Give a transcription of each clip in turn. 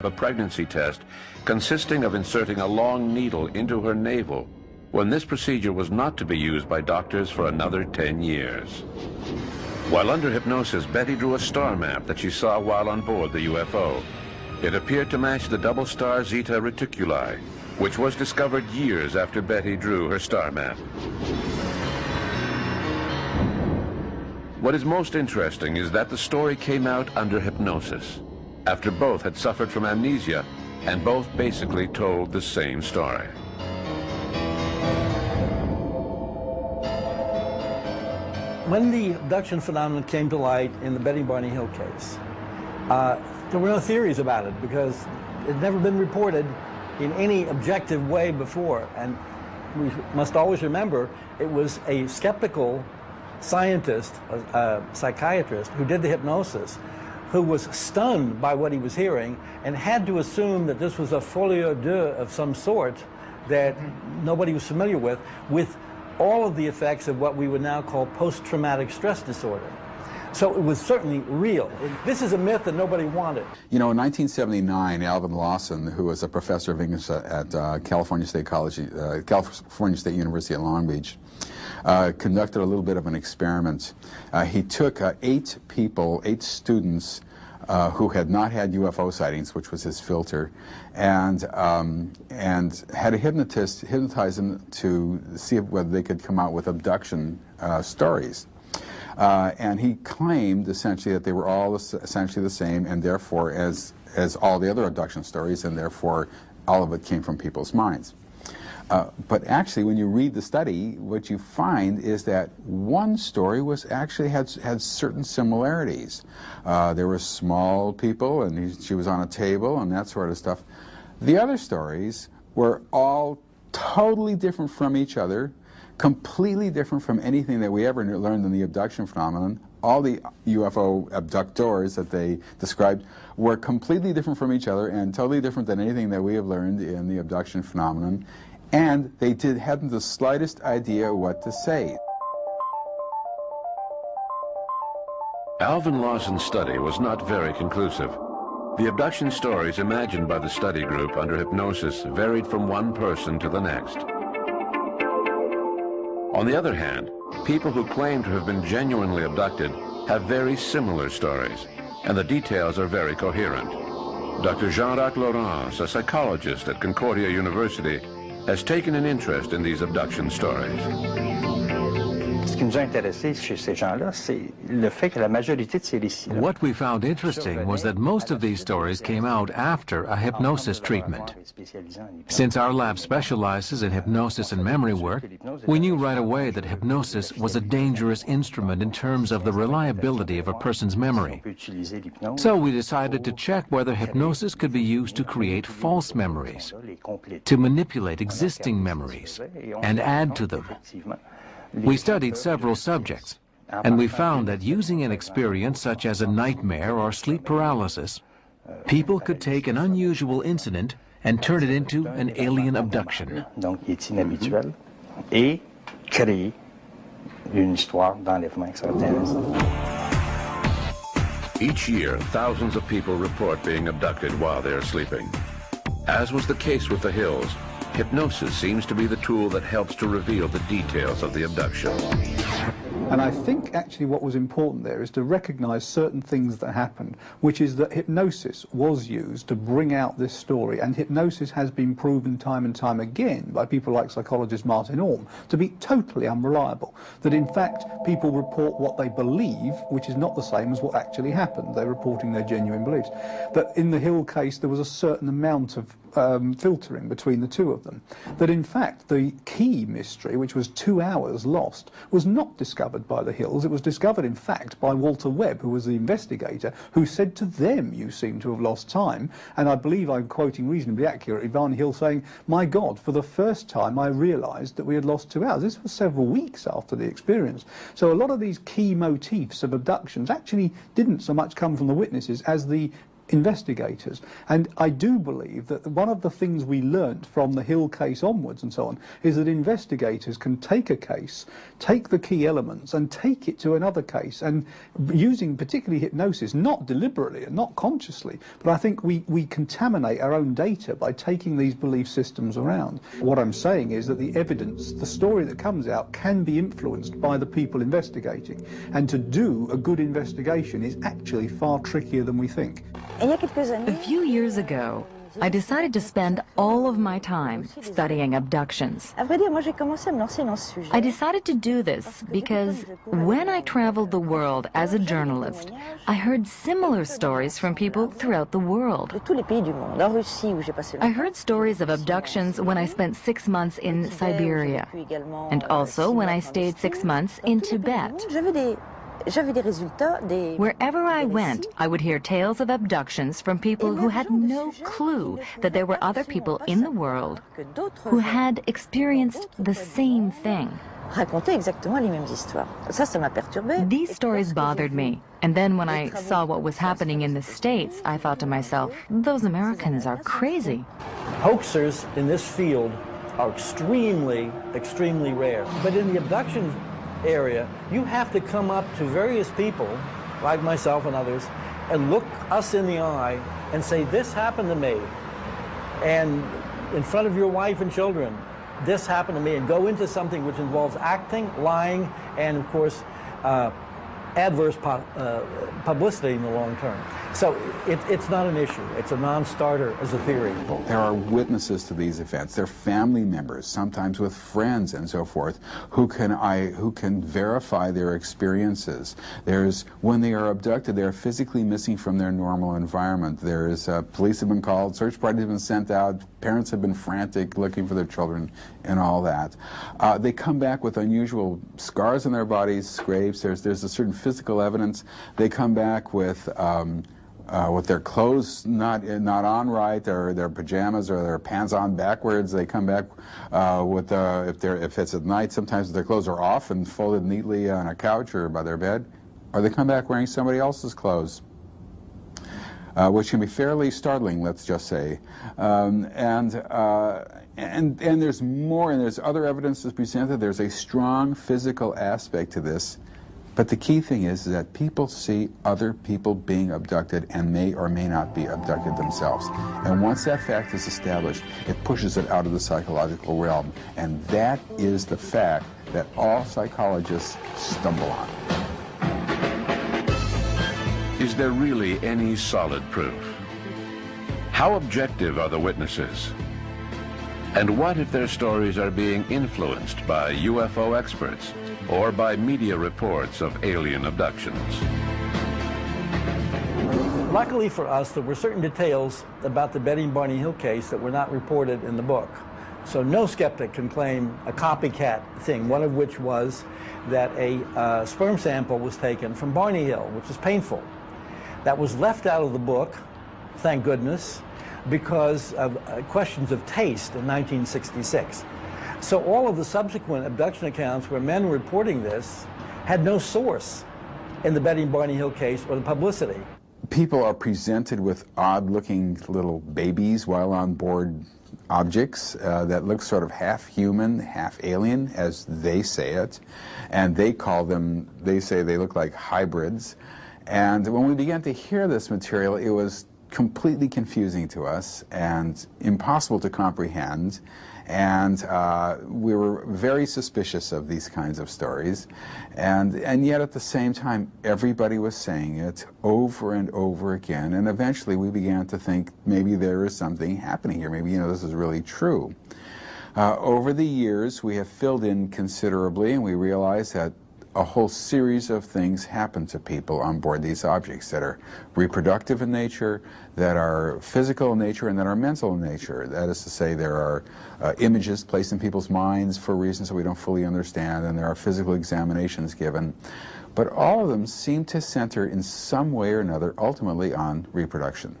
a pregnancy test consisting of inserting a long needle into her navel, when this procedure was not to be used by doctors for another 10 years. While under hypnosis, Betty drew a star map that she saw while on board the UFO. It appeared to match the double star Zeta Reticuli, which was discovered years after Betty drew her star map. What is most interesting is that the story came out under hypnosis, after both had suffered from amnesia and both basically told the same story. When the abduction phenomenon came to light in the Betty Barney Hill case, there were no theories about it because it had never been reported in any objective way before. And we must always remember it was a skeptical scientist, a psychiatrist, who did the hypnosis, who was stunned by what he was hearing and had to assume that this was a folie à deux of some sort that nobody was familiar with all of the effects of what we would now call post-traumatic stress disorder. So it was certainly real. This is a myth that nobody wanted. You know, in 1979, Alvin Lawson, who was a professor of English at California State University at Long Beach, conducted a little bit of an experiment. He took 8 students who had not had UFO sightings, which was his filter, and had a hypnotist hypnotize them to see whether they could come out with abduction stories. And he claimed essentially that they were all essentially the same, and therefore as all the other abduction stories, and therefore all of it came from people's minds. But actually, when you read the study, what you find is that one story was actually had certain similarities. There were small people, and she was on a table, and that sort of stuff. The other stories were all totally different from each other, completely different from anything that we ever learned in the abduction phenomenon. All the UFO abductors that they described were completely different from each other and totally different than anything that we have learned in the abduction phenomenon. And they hadn't the slightest idea what to say. Alvin Lawson's study was not very conclusive. The abduction stories imagined by the study group under hypnosis varied from one person to the next. On the other hand, people who claim to have been genuinely abducted have very similar stories, and the details are very coherent. Dr. Jean-Jacques Laurence, a psychologist at Concordia University, has taken an interest in these abduction stories. What we found interesting was that most of these stories came out after a hypnosis treatment. Since our lab specializes in hypnosis and memory work, we knew right away that hypnosis was a dangerous instrument in terms of the reliability of a person's memory. So we decided to check whether hypnosis could be used to create false memories, to manipulate existing memories, and add to them. We studied several subjects, and we found that using an experience such as a nightmare or sleep paralysis, people could take an unusual incident and turn it into an alien abduction. Each year, thousands of people report being abducted while they are sleeping. As was the case with the Hills, hypnosis seems to be the tool that helps to reveal the details of the abduction. And I think actually what was important there is to recognize certain things that happened, which is that hypnosis was used to bring out this story, and hypnosis has been proven time and time again by people like psychologist Martin Orm to be totally unreliable. That in fact people report what they believe, which is not the same as what actually happened. They're reporting their genuine beliefs. That in the Hill case there was a certain amount of filtering between the two of them. That in fact the key mystery, which was 2 hours lost, was not discovered by the Hills. It was discovered in fact by Walter Webb, who was the investigator, who said to them, "You seem to have lost time." And I believe I'm quoting reasonably accurately Barney Hill saying, "My God, for the first time I realized that we had lost 2 hours." This was several weeks after the experience. So a lot of these key motifs of abductions actually didn't so much come from the witnesses as the investigators. And I do believe that one of the things we learnt from the Hill case onwards and so on is that investigators can take a case, take the key elements and take it to another case, and using particularly hypnosis, not deliberately and not consciously, but I think we contaminate our own data by taking these belief systems around. What I'm saying is that the evidence, the story that comes out, can be influenced by the people investigating, and to do a good investigation is actually far trickier than we think. A few years ago, I decided to spend all of my time studying abductions. I decided to do this because when I traveled the world as a journalist, I heard similar stories from people throughout the world. I heard stories of abductions when I spent 6 months in Siberia, and also when I stayed 6 months in Tibet. Wherever I went, I would hear tales of abductions from people who had no clue that there were other people in the world who had experienced the same thing. These stories bothered me, and then when I saw what was happening in the States, I thought to myself, those Americans are crazy. Hoaxers in this field are extremely, extremely rare. But in the abduction area, you have to come up to various people, like myself and others, and look us in the eye and say, this happened to me. And in front of your wife and children, this happened to me, and go into something which involves acting, lying, and of course, adverse publicity in the long term. So it's not an issue. It's a non-starter as a theory. There are witnesses to these events. They're family members, sometimes with friends and so forth, who can verify their experiences. When they are abducted, they are physically missing from their normal environment. Police have been called, search parties have been sent out, parents have been frantic looking for their children and all that. They come back with unusual scars on their bodies, scrapes. There's a certain physical evidence. They come back with their clothes not on right, or their pajamas or their pants on backwards. They come back if it's at night, sometimes their clothes are off and folded neatly on a couch or by their bed, or they come back wearing somebody else's clothes, which can be fairly startling, let's just say. And there's more, and there's other evidence that's presented. There's a strong physical aspect to this. But the key thing is that people see other people being abducted and may or may not be abducted themselves. And once that fact is established, it pushes it out of the psychological realm. And that is the fact that all psychologists stumble on. Is there really any solid proof? How objective are the witnesses? And what if their stories are being influenced by UFO experts or by media reports of alien abductions? Luckily for us, there were certain details about the Betty and Barney Hill case that were not reported in the book. So no skeptic can claim a copycat thing, one of which was that a sperm sample was taken from Barney Hill, which is painful. That was left out of the book, thank goodness, because of questions of taste in 1966. So all of the subsequent abduction accounts where men were reporting this had no source in the Betty and Barney Hill case or the publicity. People are presented with odd-looking little babies while on board objects that look sort of half human, half alien, as they say it, and they say they look like hybrids. And when we began to hear this material, it was completely confusing to us and impossible to comprehend. And we were very suspicious of these kinds of stories. And yet at the same time, everybody was saying it over and over again. And eventually we began to think maybe there is something happening here. Maybe, this is really true. Over the years, we have filled in considerably, and we realized that a whole series of things happen to people on board these objects that are reproductive in nature, that are physical in nature, and that are mental in nature. That is to say, there are images placed in people's minds for reasons that we don't fully understand, and there are physical examinations given. But all of them seem to center in some way or another ultimately on reproduction.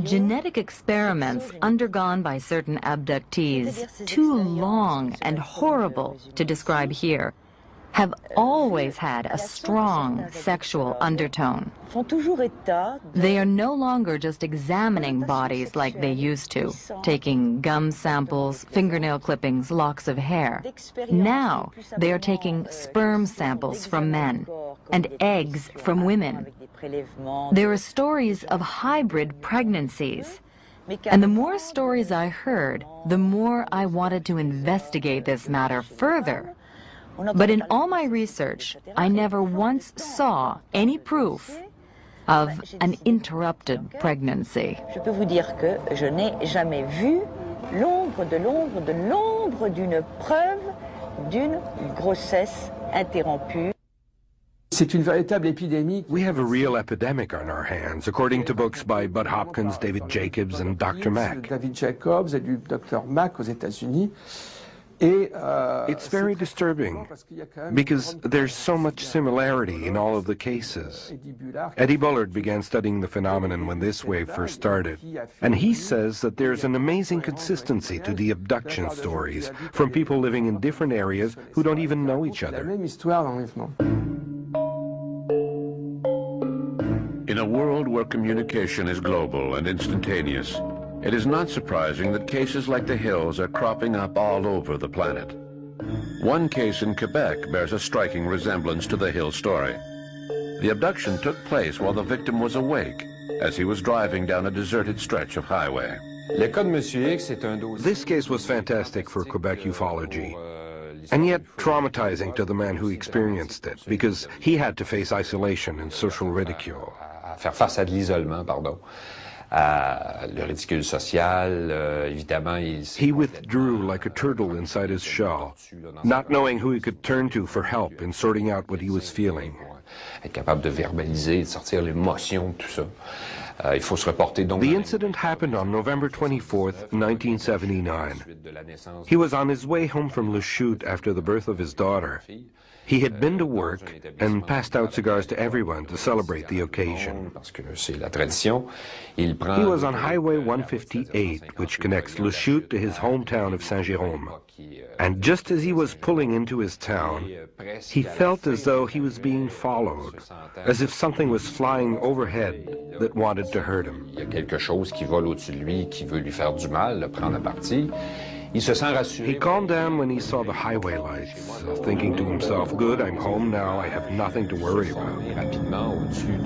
Genetic experiments undergone by certain abductees, too long and horrible to describe here, have always had a strong sexual undertone. They are no longer just examining bodies like they used to, taking gum samples, fingernail clippings, locks of hair. Now they are taking sperm samples from men and eggs from women. There are stories of hybrid pregnancies. And the more stories I heard, the more I wanted to investigate this matter further. But in all my research, I never once saw any proof of an interrupted pregnancy. Je peux vous dire que je n'ai jamais vu l'ombre de l'ombre de l'ombre d'une preuve d'une grossesse interrompue. We have a real epidemic on our hands, according to books by Bud Hopkins, David Jacobs, and Dr. Mack. David Jacobs et du Dr. Mack aux États-Unis. It's very disturbing because there's so much similarity in all of the cases. Eddie Bullard began studying the phenomenon when this wave first started, and he says that there's an amazing consistency to the abduction stories from people living in different areas who don't even know each other. In a world where communication is global and instantaneous, it is not surprising that cases like the Hills are cropping up all over the planet. One case in Quebec bears a striking resemblance to the Hill story. The abduction took place while the victim was awake, as he was driving down a deserted stretch of highway. This case was fantastic for Quebec ufology, and yet traumatizing to the man who experienced it, because he had to face isolation and social ridicule. Faire face à de l'isolement, pardon. Le ridicule social, évidemment, he withdrew like a turtle inside his shell, not knowing who he could turn to for help in sorting out what he was feeling. Être capable de verbaliser, de sortir l'émotion, tout ça. Il faut se reporter donc. The incident happened on November 24th, 1979. He was on his way home from Le Chute after the birth of his daughter. He had been to work and passed out cigars to everyone to celebrate the occasion. He was on Highway 158, which connects Le Chute to his hometown of Saint-Jérôme. And just as he was pulling into his town, he felt as though he was being followed, as if something was flying overhead that wanted to hurt him. He calmed down when he saw the highway lights, thinking to himself, good, I'm home now, I have nothing to worry about.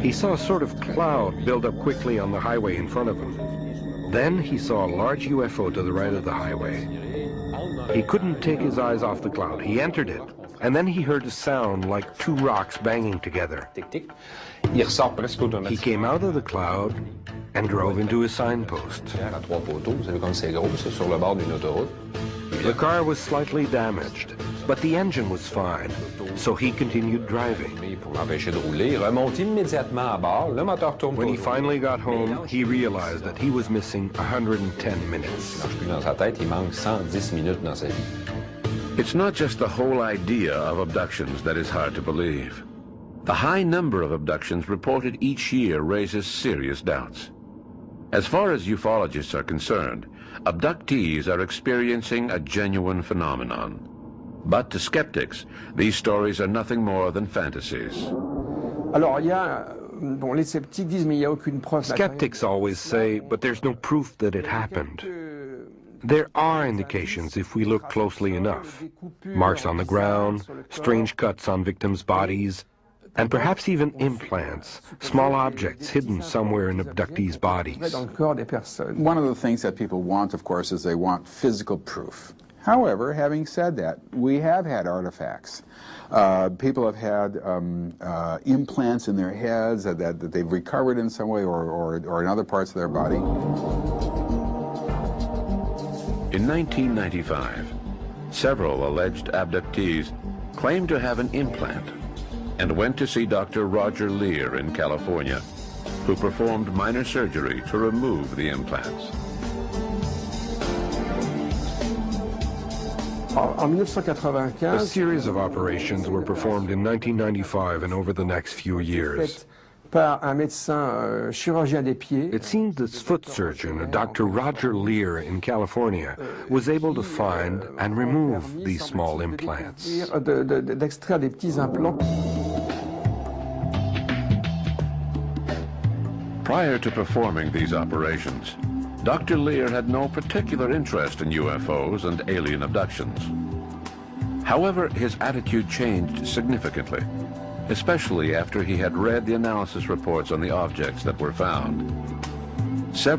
He saw a sort of cloud build up quickly on the highway in front of him. Then he saw a large UFO to the right of the highway. He couldn't take his eyes off the cloud. He entered it, and then he heard a sound like two rocks banging together. He came out of the cloud and drove into a signpost. The car was slightly damaged, but the engine was fine, so he continued driving. When he finally got home, he realized that he was missing 110 minutes. It's not just the whole idea of abductions that is hard to believe. The high number of abductions reported each year raises serious doubts. As far as ufologists are concerned, abductees are experiencing a genuine phenomenon. But to skeptics, these stories are nothing more than fantasies. Skeptics always say, but there's no proof that it happened. There are indications if we look closely enough. Marks on the ground, strange cuts on victims' bodies, and perhaps even implants, small objects hidden somewhere in abductees' bodies. One of the things that people want, of course, is they want physical proof. However, having said that, we have had artifacts. People have had implants in their heads that they've recovered in some way or in other parts of their body. In 1995, several alleged abductees claimed to have an implant and went to see Dr. Roger Lear in California, who performed minor surgery to remove the implants. A series of operations were performed in 1995 and over the next few years. par un médecin chirurgien des pieds. It seemed this foot surgeon, Dr. Roger Lear in California, was able to find and remove these small implants. D'extraire des petits implants. Prior to performing these operations, Dr. Lear had no particular interest in UFOs and alien abductions. However, his attitude changed significantly, especially after he had read the analysis reports on the objects that were found. Several